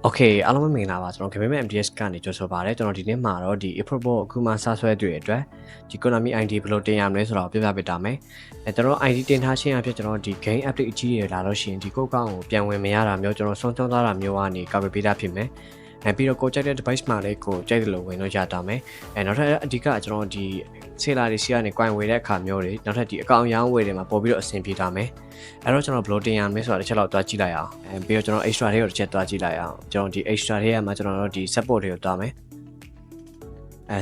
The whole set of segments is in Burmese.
โอเคအားလုံးပဲမင်္ဂလာပါကျွန်တော် Game MDS ကနေကြိုဆိုပါရစေကျွန်တော်ဒီနေ့မှာတော့ဒီ April ဘောအခုမှစဆွဲတွေ့ရတဲ့ဒီ Konami ID ဘယ်လိုတင်ရမလဲဆိုတော့ပြပြပေးတာမယ်ကျွန်တော် ID တင်ထားခြင်းအဖြစ်ကျွန်တော်ဒီ game update အကြီးတွေလာလို့ရှိရင်ဒီကိုကောင်းကိုပြန်ဝင်မရတာမျိုးကျွန်တော်ဆုံးချုံသွားတာမျိုးကနေကောက်ပေးတာဖြစ်မယ်ပြီးတော့ကိုကြိုက်တဲ့ device မှာလည်းကိုကြိုက်တယ်လို့ဝင်လို့ရတာမယ်နောက်ထပ်အဓိကကျွန်တော်ဒီဆေးလာတွေစီကနေ coin ဝယ်တဲ့အခါမျိုးတွေနောက်ထပ်ဒီအကောင့်ရောင်းဝယ်တွေမှာပို့ပြီးတော့အဆင်ပြေတာမယ်အဲ့တော့ကျွန်တော်ဘယ်လိုတင်ရမလဲဆိုတာတစ်ချက်တော့တွားကြည့်လိုက်အောင်ပြီးတော့ကျွန်တော် extra တွေကိုတစ်ချက်တွားကြည့်လိုက်အောင်ကျွန်တော်ဒီ extra တွေကမှကျွန်တော်တို့ဒီ support တွေကိုတွားမယ်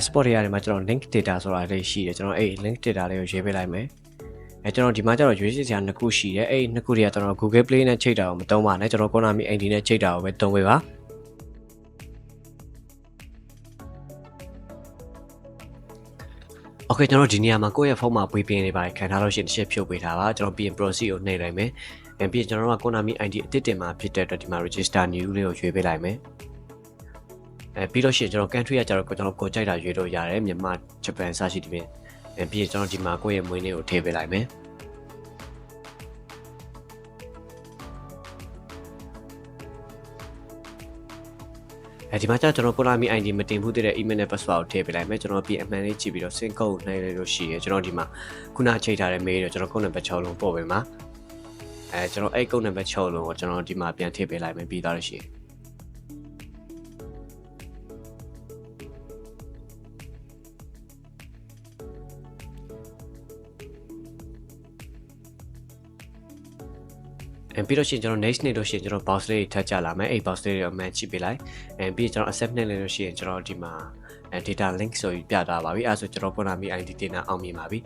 support တွေကနေမှကျွန်တော် link data ဆိုတာလေးရှိတယ်ကျွန်တော်အဲ့ link data လေးကိုရေးပေးလိုက်မယ်ကျွန်တော်ဒီမှာကျတော့ရွေးချယ်စရာ2ခုရှိတယ်အဲ့2ခုတွေကကျွန်တော် Google Play နဲ့ချိန်တာကိုမသုံးပါနဲ့ကျွန်တော် Konami ID နဲ့ချိန်တာကိုပဲသုံးပေးပါโอเคကျွန်တော်ဒီနေရာမှာကိုယ့်ရဲ့ဖုန်းမှာပွေးပြင်းနေပါတယ်ခံထားလို့ရှိရင်တစ်ချက်ဖြုတ်ပေးထားပါကျွန်တော်ပြီးရင် proceed ကိုနှိပ်လိုက်မယ်ပြီးရင်ကျွန်တော်တို့က Konami ID အသစ်တင်မှာဖြစ်တဲ့အတွက်ဒီမှာ register new လေးကိုရွေးပေးလိုက်မယ်ပြီးလို့ရှိရင်ကျွန်တော် country ကကျတော့ကျွန်တော်ကိုကြိုက်တာရွေးလို့ရတယ်မြန်မာဂျပန်စရှိဒီပြင်ပြီးရင်ကျွန်တော်ဒီမှာကိုယ့်ရဲ့မွေးနေ့ကိုထည့်ပေးလိုက်မယ်ဒီမှာကျကျွန်တော် Konami ID မတင်ဘူးတဲ့ email နဲ့ password ကိုထည့်ပေးလိုက်မယ်ကျွန်တော်ပြီးအမှန်လေးကြည့်ပြီးတော့ sync code နှိုင်းလိုက်လို့ရှိရင်ကျွန်တော်ဒီမှာခုနချိန်ထားတဲ့ mail ကိုကျွန်တော် code number 6လုံးပို့ပေးမှာကျွန်တော်အဲ့ code number 6လုံးကိုကျွန်တော်ဒီမှာပြန်ထည့်ပေးလိုက်မယ်ပြီးသားလို့ရှိရင်ပြီးတော့ရှင်ကျွန်တော် next နေ့လို့ရှိရင်ကျွန်တော် box လေးထပ်ကြလာမယ်အဲ့ box လေးကိုအမှန်ကြည့်ပေးလိုက်ပြီးကျွန်တော် accept နဲ့လို့ရှိရင်ကျွန်တော်ဒီမှာdata link ဆိုပြီးပြထားပါပြီအဲဆိုကျွန်တော် Konami ID တင်တာအောင်မြင်ပါပြီ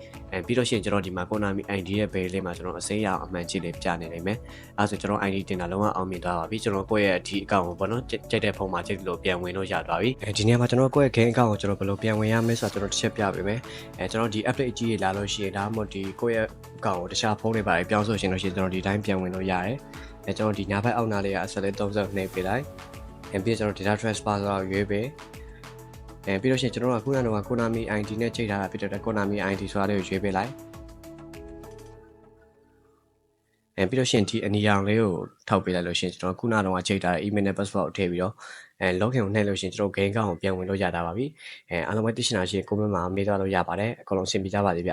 ပြီးတော့ရှင်ကျွန်တော်ဒီမှာ Konami ID ရဲ့ base လေးမှာကျွန်တော်အစိမ်းရအောင်အမှန်ကြည့်လေးပြနေနိုင်မယ်အဲဆိုကျွန်တော် ID တင်တာလုံးဝအောင်မြင်သွားပါပြီကျွန်တော်ကိုယ့်ရဲ့အထီးအကောင့်ကိုပေါ့နော်ကြိုက်တဲ့ဖုန်းမှာကြိုက်လို့ပြန်ဝင်လို့ရသွားပြီဒီနေ့မှာကျွန်တော်ကိုယ့်ရဲ့ game account ကိုကျွန်တော်ဘယ်လိုပြန်ဝင်ရမလဲဆိုတော့ကျွန်တော်တစ်ချက်ပြပေးမယ်ကျွန်တော်ဒီ update အကြီးကြီးလာလို့ရှိရင်ဒါမှမဟုတ်ဒီကိုယ့်ရဲ့ account ကိုတခြားဖုန်းတွေပါပြောင်းဆိုရှင်လို့ရှိရင်ကျွန်တော်ဒီတိုင်းပြန်ဝင်လို့ရတယ်ကျွန်တော်ဒီညာဘက်အောက်နားလေးကအဆက်လေး30နှိပ်ပေးလိုက်ပြီးကျွန်တော် data transfer ဆိုတော့ရွေးပေးပြီးတော့ရှင်ကျွန်တော်ကခုနကတော့ Konami ID နဲ့ချိန်ထားတာဖြစ်တဲ့ Konami ID ဆိုတာလေးကိုရွေးပေးလိုက်ပြီးတော့ရှင်ဒီအနီရောင်လေးကိုထောက်ပေးလိုက်လို့ရှင်ကျွန်တော်ခုနကတော့ချိန်ထားတဲ့ email နဲ့ password ကိုထည့်ပြီးတော့login ကိုနှိပ်လို့ရှင်ကျွန်တော် game account ကိုပြန်ဝင်လို့ရတာပါပြီအားလုံးပဲသိချင်တာရှင် comment မှာမေးသွားလို့ရပါတယ်အကုန်လုံးအဆင်ပြေကြပါစေဗျ